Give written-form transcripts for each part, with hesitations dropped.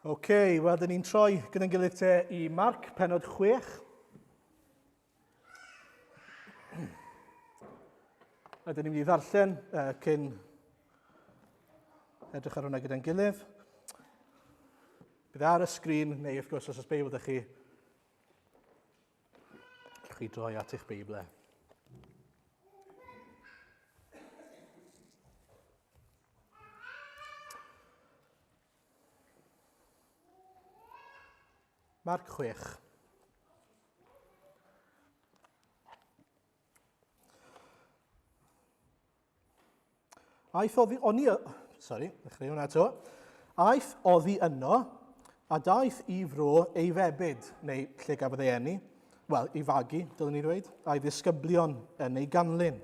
Wel, dyn ni'n troi gyda'n gilydd te i Marc, pennod 6. A dyn ni'n mynd i ddarllen cyn edrych ar hwnna gyda'n gilydd. Bydd ar y sgrin, neu wrth gwrs os oes Beibl ydych chi, chi droi at eich Beiblau. Marc 6. Aeth oddi yno, a daeth i fro ei febyd, neu lle gafodd ei eni, wel, ei fagu, dylwn ni ddweud, a'i ddisgyblion yn ei ganlyn.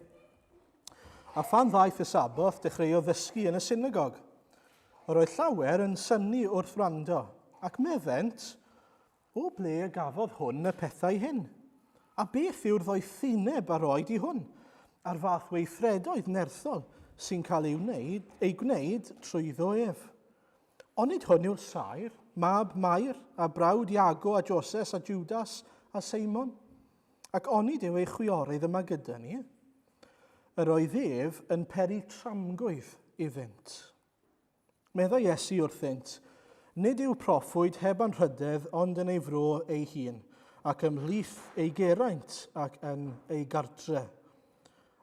A phan ddaeth y Saboth, dechreuodd ddysgu yn y synagog. Yr oedd llawer yn synnu wrth wrando, ac meddent, o ble y gafodd hwn y pethau hyn? A beth yw'r ddoethineb ar oed i hwn? A'r fath weithredoedd nerthol sy'n cael ei gwneud trwyddo ef. Ond nid hwn yw'r Sair, mab Mair, a brawd Iago a Joses a Judas a Seimon. Ac onid yw ei chwiorydd yma gyda ni? Yr oedd ef yn peri tramgwydd iddynt. Medda Iesu wrthynt, nid yw proffwyd heb anrhydedd ond yn ei fro ei hun, ac ymhlith ei geraint ac yn ei gartre.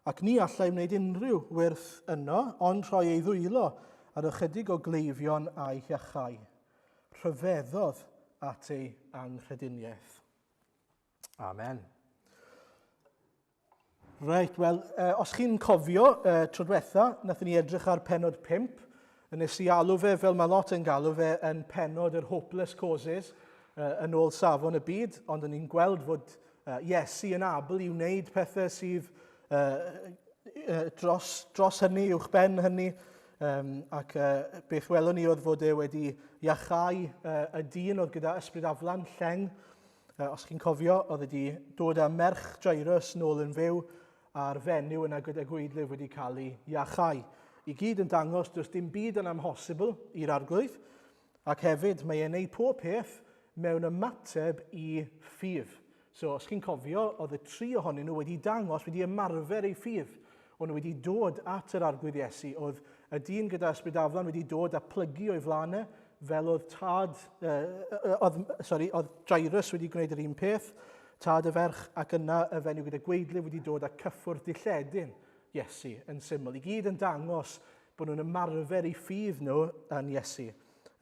Ac ni allai wneud unrhyw wrth yno, ond rhoi ei ddwylo ar ychydig o gleifion a'i hiachau. Rhyfeddodd at ei anrhydiniaeth. Amen. Reit, wel, os chi'n cofio, tro diwetha, nathon ni edrych ar pennod 5, nes i alw fe, fel mae lot yn galw fe, yn pennod yr hopeless causes yn ôl safon y byd, ond ni'n gweld fod Iesu yn abl i wneud pethau sydd dros hynny, uwchben hynny, ac beth welwn ni oedd fod e wedi iachau y dyn oedd gyda ysbryd aflan lleng. Os chi'n cofio, oedd wedi dod â merch Jairus nôl yn fyw a'r fenyw yna gyda gweidlyf wedi cael ei iachau. I gyd yn dangos does dim byd yn amhosibl i'r arglwydd, ac hefyd mae e'n neud pob peth mewn ymateb i ffydd. So, os chi'n cofio, oedd y 3 ohonyn nhw wedi dangos, wedi ymarfer ei ffydd. Ond nhw wedi dod at yr arglwydd Iesu. Oedd y dyn gyda ysbryd aflan wedi dod a plygu o'i flanau, fel oedd oedd Jairus wedi gwneud yr un peth, tad y ferch, ac yna y fenyw gyda gweidlyf wedi dod â cyffwrdd dilledyn Iesu yn syml. I gyd yn dangos bod nhw'n ymarfer ei ffydd nhw yn Iesu.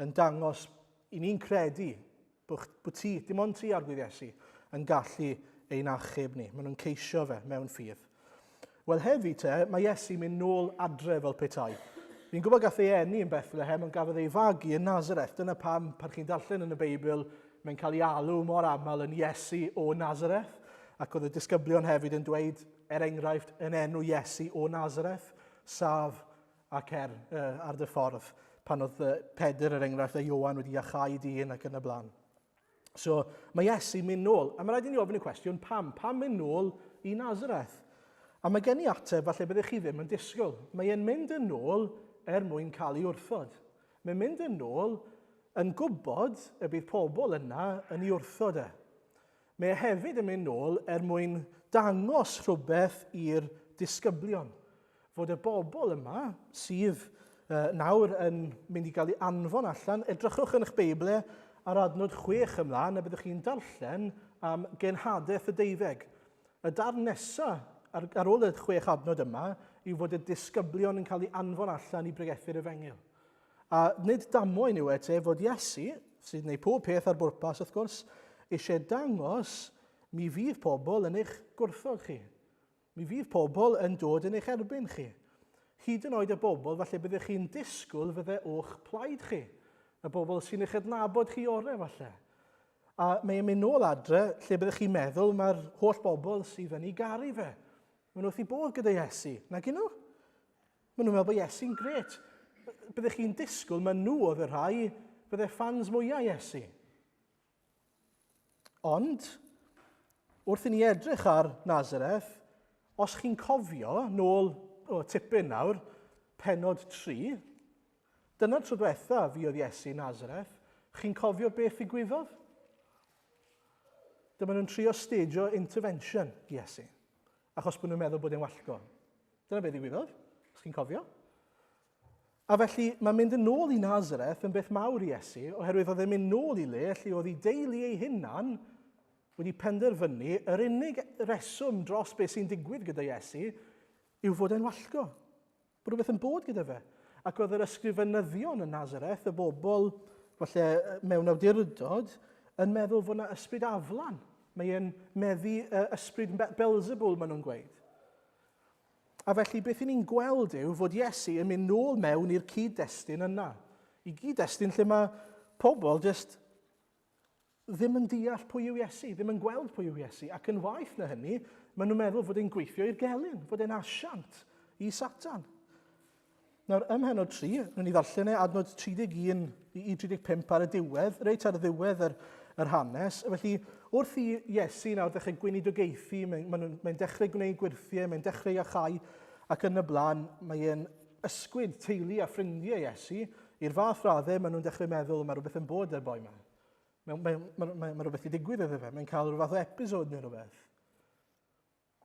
Yn dangos i ni'n credu bod ti, dim ond ti arglwydd Iesu, yn gallu ein achub ni. Maen nhw'n ceisio fe mewn ffydd. Wel hefyd te, mae Iesu mynd nôl adre fel petai. Fi'n gwybod gath ei eni yn Bethlehem, ond gafodd ei fagu yn Nazareth. Dyna pam, pan chi'n darllen yn y Beibl, mae'n cael ei alw mor aml yn Iesu o Nazareth. Ac oedd y disgyblion hefyd yn dweud, enghraifft, yn enw Iesu o Nazareth, saf ac ar dy ffordd, pan oedd Pedr enghraifft a Ioan wedi iachau dyn ac yn y blaen. So, mae Iesu mynd nôl, a mae rhaid i ni ofyn y cwestiwn, pam? Pam mynd nôl i Nazareth? A mae gen i ateb, falle byddech chi ddim yn disgwyl. Mae e'n mynd yn ôl mwyn cael ei wrthod. Mae'n mynd yn ôl yn gwybod y bydd pobl yna yn ei wrthod e. Mae hefyd yn mynd nôl mwyn dangos rhywbeth i'r disgyblion. Fod y bobl yma sydd nawr yn mynd i gael ei anfon allan, edrychwch yn eich Beiblau ar adnod 6 ymlaen, a byddwch chi'n darllen am genhadaeth y 12. Y darn nesaf ar ôl y 6 adnod yma yw fod y disgyblion yn cael ei anfon allan i bregethu'r Efengyl. A nid damwain yw te fod Iesu, sydd wneud pob peth ar bwrpas wrth gwrs, eisiau dangos mi fydd pobl yn eich gwrthod chi. Mi fydd pobl yn dod yn eich erbyn chi. Hyd yn oed y bobl, falle byddech chi'n disgwyl fydde o'ch plaid chi. Y bobl sy'n eich adnabod chi orau falle. A mae'n mynd nôl adre lle byddech chi'n meddwl mae'r holl bobl sydd yn ei garu fe. Maen nhw wrth i bod gyda Iesu. Nag nhw? Maen nhw'n meddwl bod Iesu'n gret. Byddech chi'n disgwyl, maen nhw oedd y rhai, bydde ffans mwyaf Iesu. Ond, wrth i ni edrych ar Nazareth, os chi'n cofio, nôl tipyn nawr, pennod 3, dyna tro diwetha fi oedd Iesu Nazareth, Chi'n cofio beth ddigwyddodd? Dyma nhw'n trio stadio intervention Iesu, achos bod nhw'n meddwl bod e'n wallgo. Dyna beth ddigwyddodd, os chi'n cofio. A felly, mae'n mynd yn ôl i Nazareth yn beth mawr i Iesu, oherwydd oedd e'n mynd nôl i le lle oedd ei deulu ei hunan wedi penderfynu yr unig reswm dros beth sy'n digwydd gyda Iesu yw fod e'n wallgo. Bod rhywbeth yn bod gyda fe. Ac oedd yr ysgrifenyddion yn Nazareth, y bobl, falle mewn awdurdod, yn meddwl fod yna ysbryd aflan. Mae'n meddu ysbryd Beelzebul, maen nhw'n gweud. A felly, beth ni'n gweld yw fod Iesu yn mynd nôl mewn i'r cyd-destun yna. I cyd-destun lle mae pobl just ddim yn deall pwy yw Iesu, ddim yn gweld pwy yw Iesu, ac yn waeth na hynny, maen nhw'n meddwl fod e'n gweithio i'r gelyn, fod e'n asiant i Satan. Nawr, ym Mhenod 3, nhw'n i ddarllen adnod 31 i 35 ar y diwedd, reit ar y diwedd yr hanes. Felly, wrth i Iesu nawr ddechrau gweinidogeithi, mae'n dechrau gwneud gwirthiau, mae'n dechrau achau, ac yn y blaen, mae'n ysgwyd teulu a ffrindiau Iesu, i'r fath raddau maen nhw'n dechrau meddwl mae rhywbeth yn bod ar boi yma. Mae rhywbeth i digwydd iddo fe, mae'n cael rhyw fath o episod neu rhywbeth.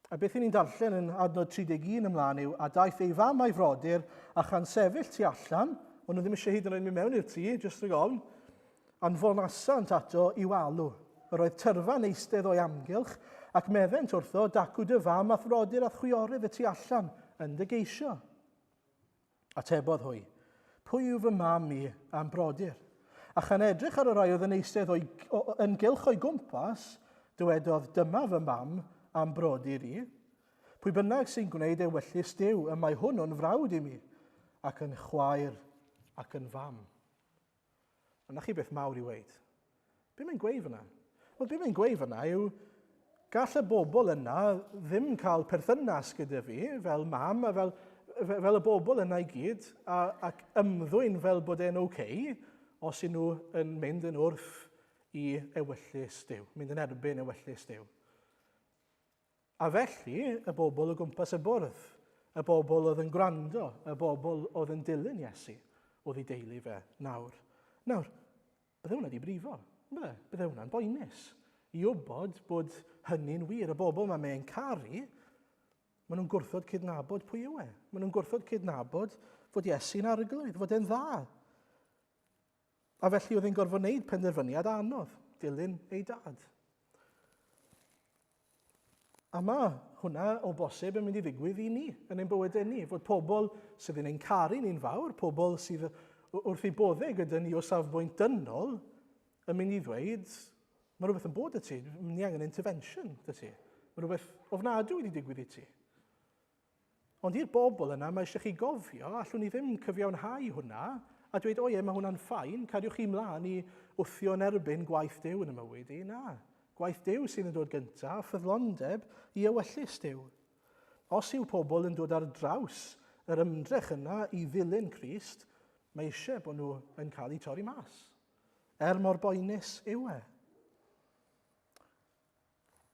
A beth ni'n darllen yn adnod 31 ymlaen yw, a daeth ei fam a'i frodyr a chan sefyll tu allan, ond nhw ddim eisiau hyd yn oed mynd mewn i'r tŷ, jyst rhywun ofn, a'n fonasant ato i'w alw. Yr oedd tyrfa'n eistedd o'i amgylch, ac meddent wrtho dacw dy fam a throdyr a chwiorydd y tu allan, yn dy geisio. Atebodd hwy, pwy yw fy mam i a'n brodyr? A chan edrych ar y rai oedd yn eistedd yn gylch o'i gwmpas, dywedodd dyma fy mam a'n brodyr i. Pwy bynnag sy'n gwneud ewyllus Duw, y mae hwn o'n frawd i mi, ac yn chwaer ac yn fam. Yna chi beth mawr i weid. Be mae'n gweud fyna? Wel, be mae'n gweud fyna yw, gall y bobl yna ddim cael perthynas gyda fi, fel mam, a fel y bobl yna i gyd, ac ymddwyn fel bod e'n okay, os y'n nhw yn mynd yn wrth i ewyllus Duw, mynd yn erbyn ewyllus Duw. A felly, y bobl o gwmpas y bwrdd, y bobl oedd yn gwrando, y bobl oedd yn dilyn Iesu, oedd ei deulu fe nawr. Nawr, bydde hwnna di brifo, bydde hwnna'n boenus. I wybod bod hynny'n wir, y bobl yma mewn caru, maen nhw'n gwrthod cydnabod pwy yw e. Maen nhw'n gwrthod cydnabod fod Iesu'n arglwydd, fod e'n dda. A felly oedd e'n gorfod wneud penderfyniad anodd, dilyn ei dad. A mae hwnna o bosib yn mynd i ddigwydd i ni, yn ein bywydau ni, fod pobl sydd yn ein caru ni'n fawr, pobl sydd wrth i boddau gyda ni o safbwynt dynol, yn mynd i ddweud, mae rhywbeth yn bod y ti, ni angen intervention dy ti. Mae rhywbeth ofnadwy wedi digwydd i ti. Ond i'r bobl yna, mae eisiau chi gofio, allwn ni ddim cyfiawnhau hwnna, a dweud, o ie, mae hwnna'n ffain, cariwch chi mlaen i wthio yn erbyn gwaith Duw yn y mywyd i. Na, gwaith Duw sy'n dod gyntaf, ffyddlondeb i ewyllus Duw. Os yw pobl yn dod ar draws yr ymdrech yna i ddilyn Crist, mae eisiau bod nhw yn cael eu torri mas. Mor boenus yw e.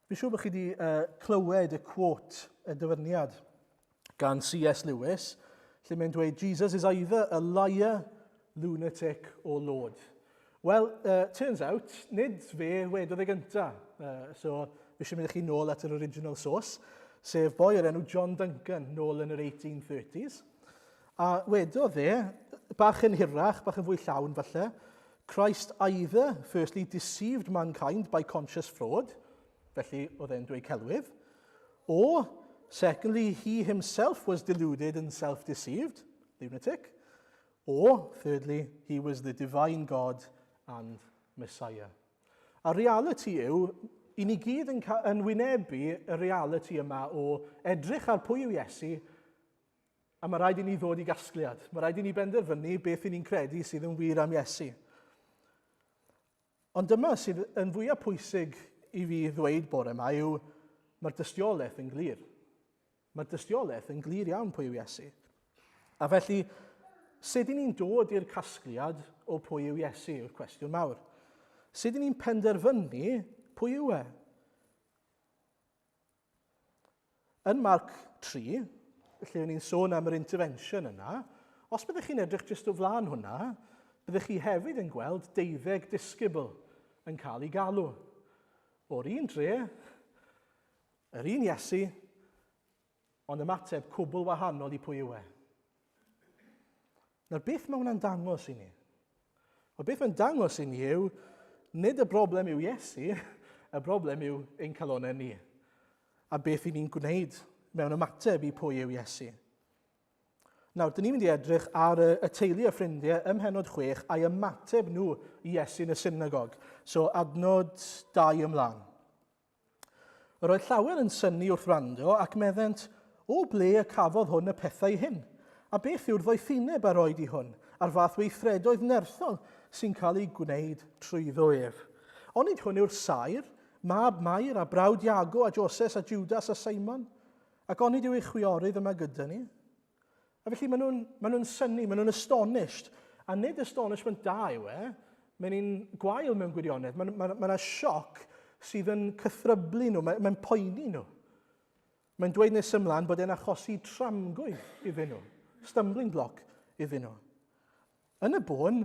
Fi'n siŵr bod chi wedi clywed y quote, y dyfyniad, gan C.S. Lewis, lle mae'n dweud, Jesus is either a liar, lunatic or Lord. Wel, turns out, nid fe wedodd e gyntaf. So, fi eisiau mynd i chi nôl at yr original source, sef boi o'r enw John Duncan, nôl yn yr 1830s. A wedodd e, bach yn hirach, bach yn fwy llawn falle, Christ either firstly deceived mankind by conscious fraud, felly oedd e'n dweud celwydd, or secondly, he himself was deluded and self-deceived, lunatic, or thirdly, he was the divine God and Messiah. A reality yw, i ni gyd yn wynebu y reality yma o edrych ar pwy yw Iesu, a mae rhaid i ni ddod i gasgliad. Mae rhaid i ni benderfynu beth i ni'n credu sydd yn wir am Iesu. Ond dyma sydd yn fwyaf pwysig i fi ddweud bore yma yw, mae'r dystiolaeth yn glir. Mae'r dystiolaeth yn glir iawn pwy yw Iesu. A felly, sut i ni'n dod i'r casgliad o pwy yw Iesu yw'r cwestiwn mawr? Sut i ni'n penderfynu pwy yw e? Yn Marc 3, lle ni'n sôn am yr intervention yna, os byddech chi'n edrych jyst o flaen hwnna, byddwch chi hefyd yn gweld 12 disgybl yn cael ei galw. O'r un dre, yr un Iesu, ond ymateb cwbl wahanol i pwy yw e. Nawr beth mae hwnna'n dangos i ni? O beth mae'n dangos i ni yw, nid y broblem yw Iesu, y broblem yw ein calonau ni. A beth i ni'n gwneud mewn ymateb i pwy yw Iesu. Nawr, dyn ni'n mynd i edrych ar y teulu a ffrindiau ym Mhenod 6 a'i ymateb nhw i Iesu yn y synagog. So, adnod 2 ymlaen. Roedd llawer yn synnu wrth wrando ac meddent, o ble y cafodd hwn y pethau hyn? A beth yw'r ddoethineb a roed i hwn, a'r fath weithredoedd nerthol sy'n cael ei gwneud trwyddo ef? Ond nid hwn yw'r Sair, mab Mair a brawd Iago a Joses a Judas a Simon? Ac onid yw ei chwiorydd yma gyda ni? A felly maen nhw'n synnu, maen nhw'n astonished. A nid astonishment da yw e, mae'n un gwael mewn gwirionedd. Mae'n sioc sydd yn cythryblu nhw, mae'n poeni nhw. Mae'n dweud nes ymlaen bod e'n achosi tramgwydd iddyn nhw, stumbling block iddyn nhw. Yn y bôn,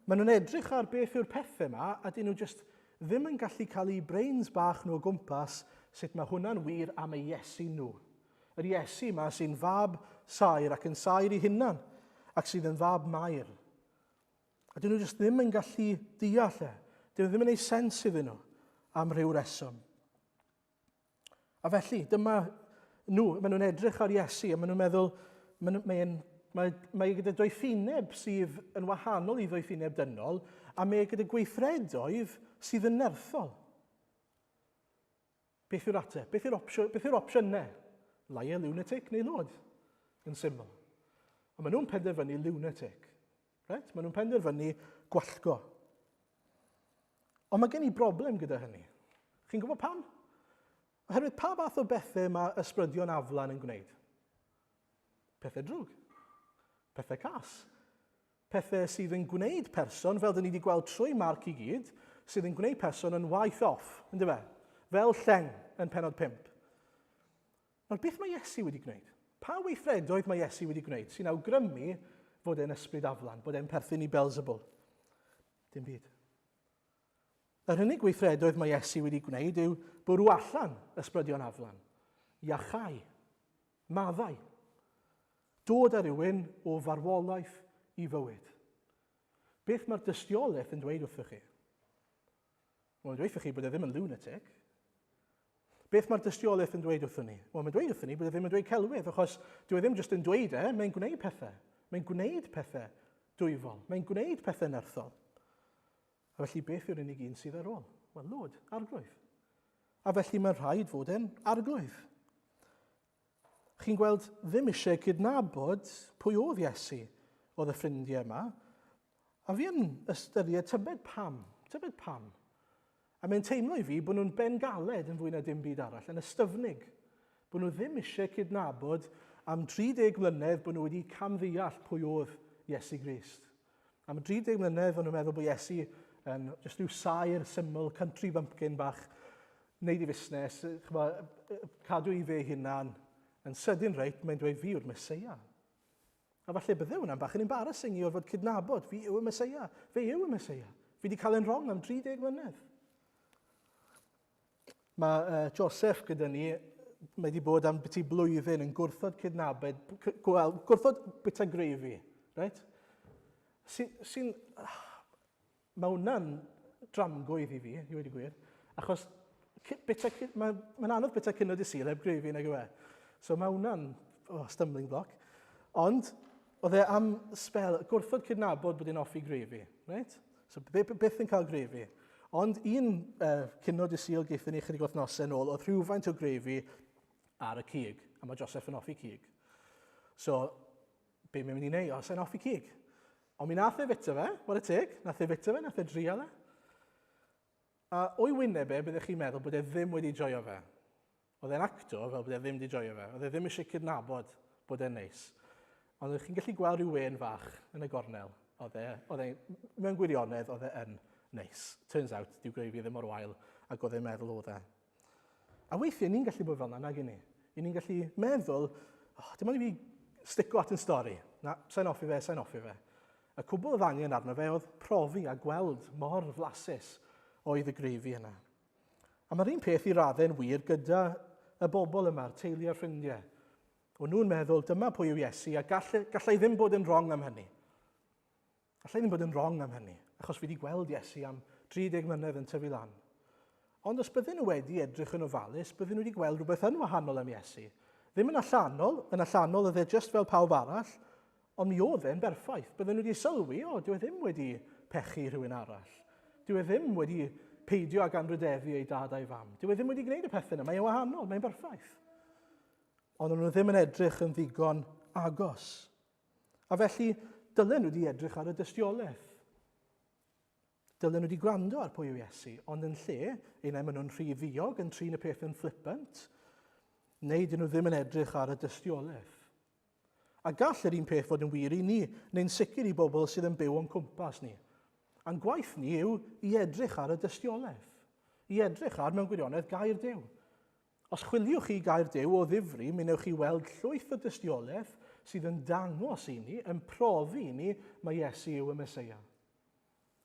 maen nhw'n edrych ar beth yw'r pethau yma, a dyn nhw just ddim yn gallu cael eu brains bach nhw o gwmpas sut mae hwnna'n wir am ei Iesu nhw. Yr Iesu yma sy'n fab Sair ac yn Sair ei hunan, ac sydd yn fab Mair. A dyn nhw just ddim yn gallu deall e. Dyn nhw ddim yn ei sens iddyn nhw am rhyw reswm. A felly, dyma nhw, maen nhw'n edrych ar Iesu, a maen nhw'n meddwl, mae gyda doethineb sydd yn wahanol i doethineb dynol, a mae gyda gweithredoedd sydd yn nerthol. Beth yw'r ateb? Beth yw'r opsiynau? Liar, lunatic neu lod? Yn syml. A maen nhw'n penderfynu lunatic. Right? Maen nhw'n penderfynu gwallgo. Ond mae gen i broblem gyda hynny. Chi'n gwybod pam? Oherwydd pa fath o bethau mae ysbrydion aflan yn gwneud? Pethau drwg. Pethau cas. Pethau sydd yn gwneud person, fel dyn ni wedi gweld trwy Marc i gyd, sydd yn gwneud person yn waith off, ynddo fe? Fel lleng yn Pennod 5. Nawr, beth mae Iesu wedi gwneud? Pa weithredoedd mae Iesu wedi gwneud sy'n awgrymu fod e'n ysbryd aflan, bod e'n perthyn i Beelzebul? Dim byd. Yr unig weithredoedd mae Iesu wedi gwneud yw bwrw allan ysbrydion aflan, iachau, maddau, dod â rhywun o farwolaeth i fywyd. Beth mae'r dystiolaeth yn dweud wrthych chi? Mae'n dweud wrthych chi bod e ddim yn lunatic. Beth mae'r dystiolaeth yn dweud wrthyn ni? Wel, mae'n dweud wrthyn ni bod e ddim yn dweud celwydd, achos dwi ddim jyst yn dweud e, mae'n gwneud pethau. Mae'n gwneud pethau dwyfol. Mae'n gwneud pethau nerthol. A felly beth yw'r unig un sydd ar ôl? Wel, lod, arglwydd. A felly mae'n rhaid fod e'n arglwydd. Chi'n gweld ddim eisiau cydnabod pwy oedd Iesu oedd y ffrindiau yma, a fi yn ystyried tybed pam. A mae'n teimlo i fi bod nhw'n bengaled yn fwy na dim byd arall, yn ystyfnig. Bod nhw ddim eisiau cydnabod am 30 mlynedd bod nhw wedi camddeall pwy oedd Iesu Grist. Am 30 mlynedd bod nhw'n meddwl bod Iesu yn just rhyw sair, syml, country bumpkin bach, wneud i fusnes, cadw i fe hunan, yn sydyn reit, mae'n dweud fi yw'r Meseia. A falle bydde hwnna'n bach yn embarrassing i o fod cydnabod, fi yw y Meseia, fe yw y Meseia. Fi wedi cael yn wrong am 30 mlynedd. Mae Joseph gyda ni, mae wedi bod am byti blwyddyn yn gwrthod cydnabod, gwrthod bita grefi, right? Mae hwnna'n dramgwydd i fi, i wedi gwir, achos mae'n anodd bita cynod i syl heb grefi nag yw e. So mae hwnna'n stumbling block. Ond, oedd e am spel, gwrthod cydnabod bod e'n offi grefi, right? So beth yn cael grefi? Ond un cynod y syl geithon ni chydig wythnosau yn ôl, oedd rhywfaint o grefi ar y cig, a mae Joseph yn offi cig. So, be mae'n mynd i wneud? Os e'n offi cig. Ond mi nath e fita fe, what a teg, nath e fita fe, nath e drial e. A o'i wyneb e, byddech chi'n meddwl bod e ddim wedi joio fe. Oedd e'n acto fel bod e ddim wedi joio fe. Oedd e ddim eisiau cydnabod bod e'n neis. Ond ydych chi'n gallu gweld rhyw wen fach yn y gornel. Mewn gwirionedd, oedd e yn neis. Turns out, diw grefi ddim o'r wael, ac oedd e'n meddwl oedd e. A weithiau, ni'n gallu bod fel yna, nag i ni. Ni'n gallu meddwl, dim ond i fi stico at yn stori. Na, sa'n offi fe. Y cwbl oedd angen arno fe oedd profi a gweld mor flasus oedd y grefi yna. A mae'r un peth i raddau'n wir gyda y bobl yma'r teulu a'r ffrindiau. O'n nhw'n meddwl, dyma pwy yw Iesu, a gallai ddim bod yn wrong am hynny. Gallai ddim bod yn wrong am hynny, achos fi wedi gweld Iesu am 30 mlynedd yn tyfu lan. Ond os bydden nhw wedi edrych yn ofalus, bydden nhw wedi gweld rhywbeth yn wahanol am Iesu. Ddim yn allanol oedd e just fel pawb arall, ond mi oedd e'n berffaith. Bydden nhw wedi sylwi, dyw e ddim wedi pechu rhywun arall. Dyw e ddim wedi peidio ag anrhydeddu ei dad a'i fam. Dyw e ddim wedi gwneud y pethau yna, mae'n wahanol, mae'n berffaith. Ond nhw ddim yn edrych yn ddigon agos. A felly, dylen nhw wedi edrych ar y dystiolaeth. Dylen nhw wedi gwrando ar pwy yw Iesu, ond yn lle, unai maen nhw'n rhy ddiog yn trin y peth yn flippant, neu dyn nhw ddim yn edrych ar y dystiolaeth. A gall yr un peth fod yn wir i ni, neu'n sicr i bobl sydd yn byw o'n cwmpas ni. A'n gwaith ni yw i edrych ar y dystiolaeth. I edrych ar, mewn gwirionedd, gair Duw. Os chwiliwch chi gair Duw o ddifri, mi newch chi weld llwyth o dystiolaeth sydd yn dangos i ni, yn profi i ni, mae Iesu yw y Meseia.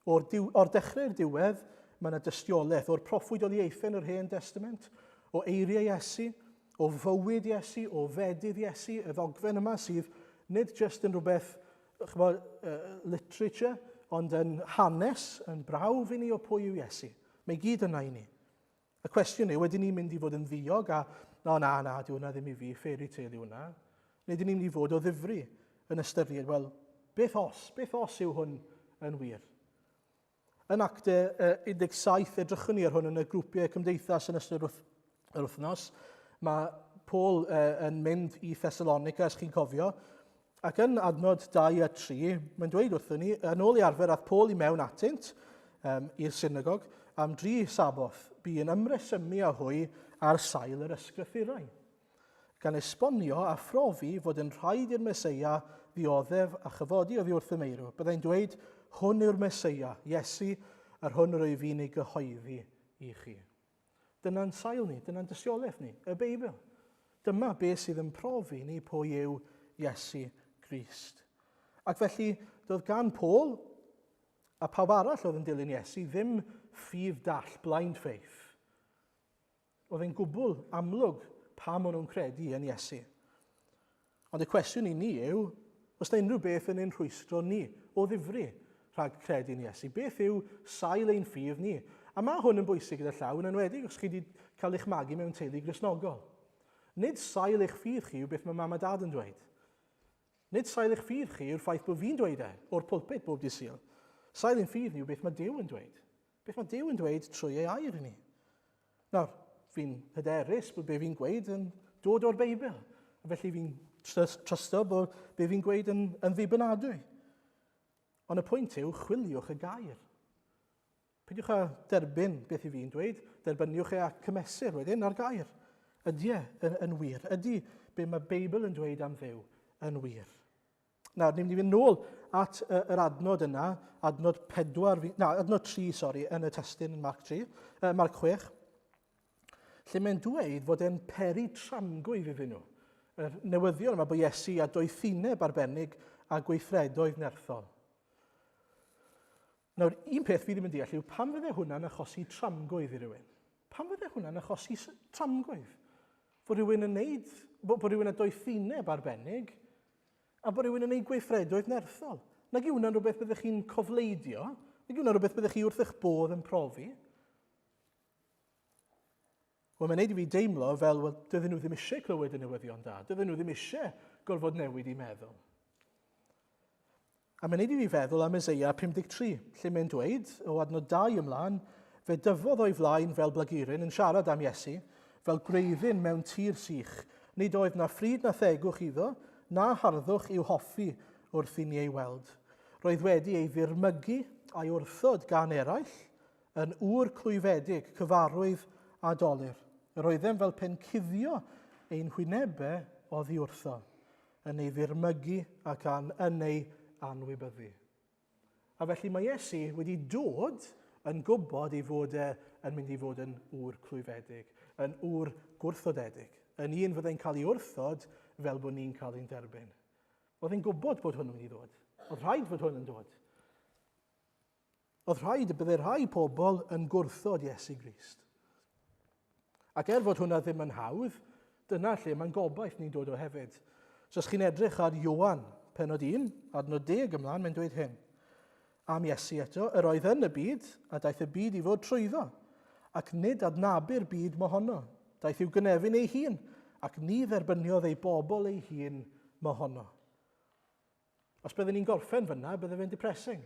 O'r dechrau'r diwedd, mae yna dystiolaeth o'r proffwydoliaethau yn yr Hen Testament, o eiriau Iesu, o fywyd Iesu, o fedydd Iesu, y ddogfen yma sydd nid jyst yn rhywbeth literature, ond yn hanes, yn brawf i ni o pwy yw Iesu. Mae gyd yna i ni. Y cwestiwn yw, ydyn ni'n mynd i fod yn ddiog a na, dyw hwnna ddim i fi, fairy tale yw hwnna. Neu ydyn ni'n mynd i fod o ddifri yn ystyried, wel, beth os yw hwn yn wir? Yn actau 17, edrychwn ni ar hwn yn y grwpiau cymdeithas yn ystod yr wythnos. Mae Paul yn mynd i Thessalonica, os chi'n cofio, ac yn adnod 2 a 3, mae'n dweud wrthyn ni, yn ôl i arfer ath Paul i mewn atynt i'r synagog am 3 saboth, bu'n ymresymu a hwy ar sail yr ysgrythurau, gan esbonio a phrofi fod yn rhaid i'r Meseia ddioddef a chyfodi oddi wrth y meirw. Byddai'n dweud, hwn yw'r Meseia, Iesu, ar hwn yr wyf i'n ei gyhoeddi i chi. Dyna'n sail ni, dyna'n dystiolaeth ni, y Beibl. Dyma beth sydd yn profi ni pwy yw Iesu Grist. Ac felly, doedd gan Paul a pawb arall oedd yn dilyn Iesu ddim ffydd dall, blind faith. Oedd e'n gwbl amlwg pa maen nhw'n credu yn Iesu. Ond y cwestiwn i ni yw, os na unrhyw beth yn ein rhwystro ni o ddifri rhag credu'n Iesu? Beth yw sail ein ffydd ni? A mae hwn yn bwysig gyda llaw, yn enwedig os chi wedi cael eich magu mewn teulu Gristnogol. Nid sail eich ffydd chi yw beth mae mam a dad yn dweud. Nid sail eich ffydd chi yw'r ffaith bod fi'n dweud o'r pwlpit bob dydd Sul. Sail ein ffydd ni yw beth mae Duw yn dweud. Beth mae Duw yn dweud trwy ei air i ni. Nawr, fi'n hyderus bod be fi'n gweud yn dod o'r Beibl. A felly fi'n trysto bod be fi'n gweud yn ddibynadwy. Ond y pwynt yw, chwiliwch y gair. Peidiwch â derbyn beth i fi'n dweud, derbyniwch e a cymesur wedyn ar gair. Ydy yn wir? Ydy be mae Beibl yn dweud am Dduw yn wir? Nawr, ni'n mynd i fynd nôl at yr adnod yna, adnod 3, yn y testun yn Marc 6, lle mae'n dweud fod e'n peri tramgwydd iddyn nhw. Yr newyddion yma bod Iesu a doethineb arbennig a gweithredoedd nerthol. Nawr, un peth fi ddim yn deall yw pam fydde hwnna'n achosi tramgwydd i rywun? Pam fydde hwnna'n achosi tramgwydd? Bod rhywun yn neud, bod rhywun yn doethineb arbennig, a bod rhywun yn neud gweithredoedd nerthol. Nag yw hwnna'n rhywbeth byddech chi'n cofleidio, nag yw hwnna'n rhywbeth byddech chi wrth eich bodd yn profi. Wel, mae'n neud i fi deimlo fel, wel, dydyn nhw ddim eisiau clywed y newyddion da. Dydyn nhw ddim eisiau gorfod newid i meddwl. A mae'n neud i fi feddwl am Eseia 53, lle mae'n dweud, o adnod 2 ymlaen, fe dyfodd o'i flaen fel blagurin yn siarad am Iesu, fel gwreiddyn mewn tir sych. Nid oedd na ffryd na thegwch iddo, na harddwch i'w hoffi wrth i ni ei weld. Roedd wedi ei ddirmygu a'i wrthod gan eraill, yn ŵr clwyfedig, cyfarwydd a dolyr. Roeddem fel pen cuddio ein hwynebau oddi wrtho, yn ei ddirmygu ac yn ei anwybyddu. A felly mae Iesu wedi dod yn gwybod ei fod yn mynd i fod yn ŵr clwyfedig, yn ŵr gwrthodedig, yn un fyddai'n cael ei wrthod fel bod ni'n cael ein derbyn. Oedd e'n gwybod bod hwnnw'n mynd i ddod. Oedd rhaid fod hwn yn dod. Byddai rhai pobl yn gwrthod Iesu Grist. Ac fod hwnna ddim yn hawdd, dyna lle mae'n gobaith ni'n dod o hefyd. So os chi'n edrych ar Ioan, penod 1, adnod 10 ymlaen, mae'n dweud hyn. Am Iesu eto, yr oedd yn y byd, a daeth y byd i fod trwyddo, ac nid adnabu'r byd mohono. Daeth i'w gynefin ei hun, ac ni dderbyniodd ei bobl ei hun mohono. Os byddwn ni'n gorffen fyna, byddai fe'n depressing.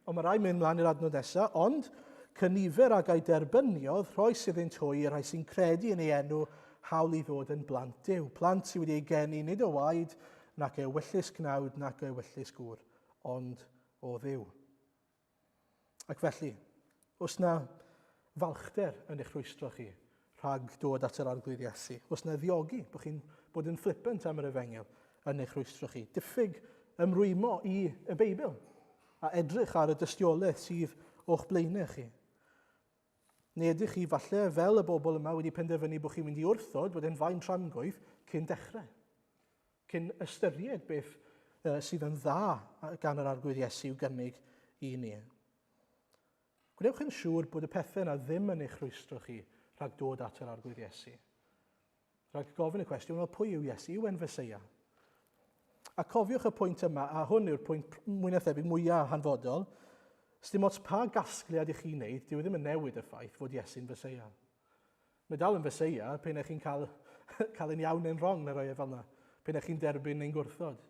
Ond mae rai mynd mlaen i'r adnod nesaf, ond cynifer ag ei derbyniodd rhoi sydd yn twy rhai sy'n credu yn ei enw hawl i ddod yn blant Duw. Plant sydd wedi ei geni nid o waed nac o wyllus cnawd nac o wyllus gŵr, ond o Dduw. Ac felly, os na falchder yn eich rwystro chi rhag dod at yr arglwydd Iesu, os na ddiogi bod chi'n bod yn flippant am yr efengel yn eich rwystro chi, diffyg ymrwymo i y Beibl a edrych ar y dystiolaeth sydd o'ch blaenau chi. Neu ydych chi falle fel y bobl yma wedi penderfynu bod chi'n mynd i wrthod bod e'n fain tramgwydd cyn dechrau. Cyn ystyried beth sydd yn dda gan yr arglwydd Iesu i'w gynnig i ni. Gwnewch yn siŵr bod y pethau yna ddim yn eich rwystro chi rhag dod at yr arglwydd Iesu. Rhag gofyn y cwestiwn, wel pwy yw Iesu? Yw e'n Feseia? A cofiwch y pwynt yma, a hwn yw'r pwynt mwy na thebyg mwyaf hanfodol, dim ots pa gasgliad i chi wneud, dyw ddim yn newid y ffaith fod Iesu'n Feseia. Mae dal yn Feseia, pen eich chi'n cael ein iawn yn wrong na roi e fel yna. Pen eich chi'n derbyn ein gwrthod.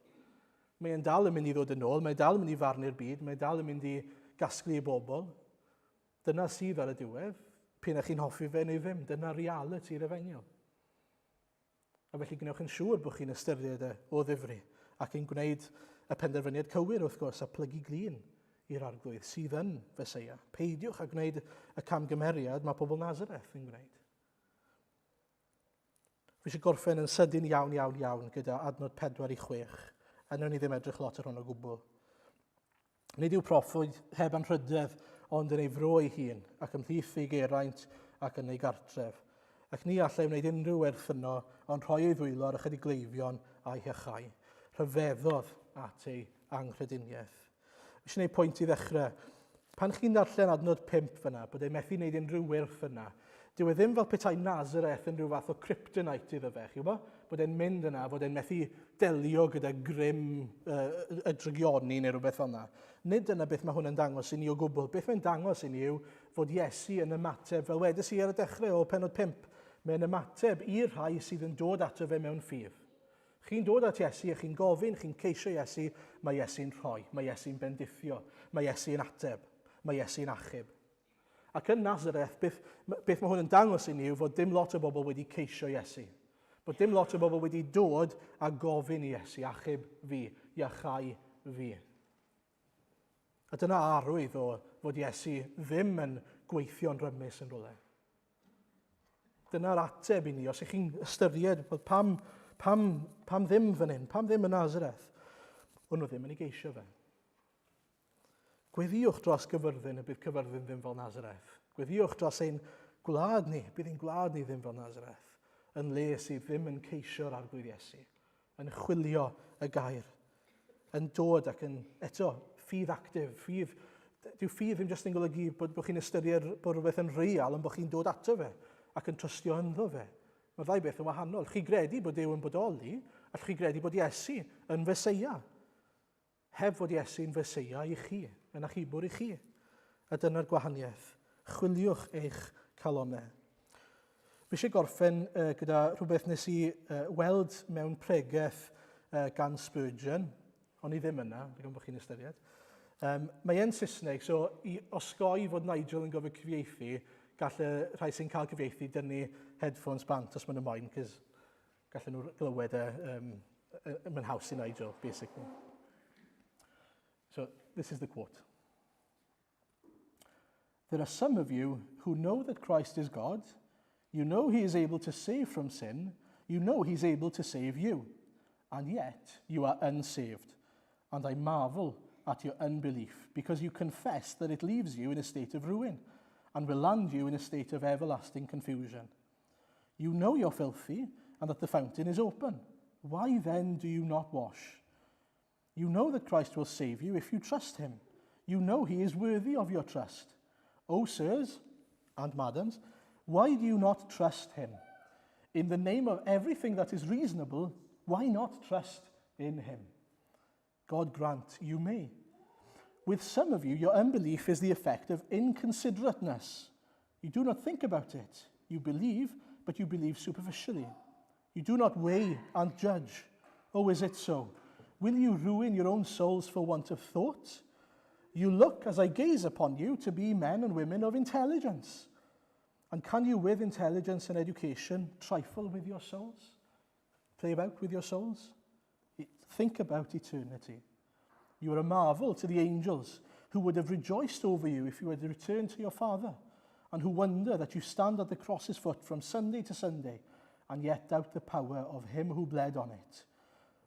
Mae'n dal yn mynd i ddod yn ôl, mae'n dal yn mynd i farnu'r byd, mae'n dal yn mynd i gasglu i bobl. Dyna sydd ar y diwedd, pen eich chi'n hoffi fe neu ddim, dyna reality'r efengel. A felly gwnewch yn siŵr bod chi'n ystyried o ddifri ac yn gwneud y penderfyniad cywir wrth gwrs a plygu glin i'r arglwydd sydd yn Feseia. Peidiwch a gwneud y camgymeriad mae pobl Nazareth yn gwneud. Fi eisiau gorffen yn sydyn iawn gyda adnod 4 i 6, a wnawn ni ddim edrych lot ar hwn o gwbl. Nid yw proffwyd heb anrhydedd ond yn ei fro ei hun ac ymhlith ei geraint ac yn ei gartref. Ac ni allai wneud unrhyw werth yno ond rhoi ei ddwylo ar ychydig gleifion a'i hychau. Rhyfeddodd at ei anghrediniaeth. Fi eisiau gwneud pwynt i ddechrau. Pan chi'n darllen adnod 5 fyna, bod ei methu wneud unrhyw wyrth yna, dyw e ddim fel petai Nazareth yn rhyw fath o kryptonite iddo fe, chi'n gwybod? Bod e'n mynd yna, bod e'n methu delio gyda grym y drygioni neu rhywbeth fel yna. Nid yna beth mae hwn yn dangos i ni o gwbl. Beth mae'n dangos i ni yw fod Iesu yn ymateb, fel wedys i ar y dechrau o penod 5, mae'n ymateb i'r rhai sydd yn dod ato fe mewn ffydd. Chi'n dod at Iesu a chi'n gofyn, chi'n ceisio Iesu, mae Iesu'n rhoi, mae Iesu'n bendithio, mae Iesu'n ateb, mae Iesu'n achub. Ac yn Nazareth, beth mae hwn yn dangos i ni yw fod dim lot o bobl wedi ceisio Iesu. Bod dim lot o bobl wedi dod a gofyn i Iesu, achub fi, iachau fi. A dyna arwydd o fod Iesu ddim yn gweithio'n rymus yn rhywle. Dyna'r ateb i ni, os ych chi'n ystyried bod pam ddim fan hyn, pam ddim yn Nazareth, o'n nhw ddim yn ei geisio fe. Gweddiwch dros gyfyrddin y bydd cyfyrddin ddim fel Nazareth. Gweddiwch dros ein gwlad ni, bydd ein gwlad ni ddim fel Nazareth, yn le sydd ddim yn ceisio'r arglwydd Iesu, yn chwilio y gair, yn dod ac yn, eto, ffydd actif, dyw ffydd ddim jyst yn golygu bod chi'n ystyried bod rhywbeth yn real, ond bod chi'n dod ato fe ac yn trystio ynddo fe. Mae ddau beth yn wahanol. Chi gredu bod Duw yn bodoli, a chi gredu bod Iesu yn Feseia. Heb fod Iesu'n Feseia i chi, yn achubwr i chi. A dyna'r gwahaniaeth. Chwiliwch eich calonau. Fi eisiau gorffen gyda rhywbeth nes i weld mewn pregaeth gan Spurgeon, ond i ddim yna, dwi'n bod chi'n ystyried. Mae e'n Saesneg, so i osgoi fod Nigel yn gofio cyfieithu, gall rhai sy'n cael cyfieithu dynnu headphones bant os maen nhw'n moyn, cys gallen nhw glywed mae'n haws i Nigel, basically. So, this is the quote. There are some of you who know that Christ is God, you know he is able to save from sin, you know he's able to save you, and yet you are unsaved. And I marvel at your unbelief, because you confess that it leaves you in a state of ruin, and will land you in a state of everlasting confusion. You know you're filthy, and that the fountain is open. Why then do you not wash? You know that Christ will save you if you trust him. You know he is worthy of your trust. O sirs and madams, why do you not trust him? In the name of everything that is reasonable, why not trust in him? God grant you may. With some of you, your unbelief is the effect of inconsiderateness. You do not think about it. You believe, but you believe superficially. You do not weigh and judge. Oh, is it so? Will you ruin your own souls for want of thought? You look, as I gaze upon you, to be men and women of intelligence. And can you, with intelligence and education, trifle with your souls? Play about with your souls? Think about eternity. You are a marvel to the angels who would have rejoiced over you if you had returned to your Father, and who wonder that you stand at the cross's foot from Sunday to Sunday, and yet doubt the power of him who bled on it.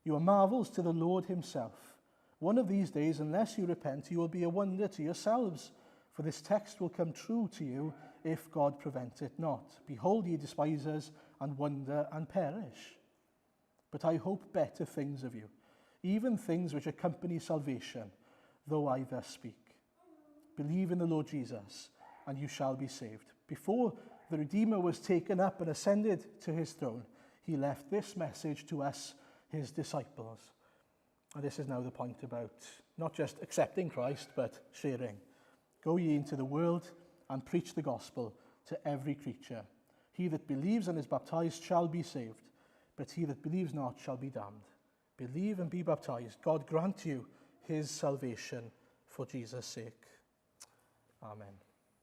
You are marvels to the Lord himself. One of these days, unless you repent, you will be a wonder to yourselves, for this text will come true to you if God prevent it not. Behold, ye despisers, and wonder and perish. But I hope better things of you, even things which accompany salvation, though I thus speak. Believe in the Lord Jesus, and you shall be saved. Before the Redeemer was taken up and ascended to his throne, he left this message to us, his disciples. And this is now the point about not just accepting Christ, but sharing. Go ye into the world and preach the gospel to every creature. He that believes and is baptized shall be saved, but he that believes not shall be damned. Believe and be baptized. God grant you his salvation for Jesus' sake. Amen.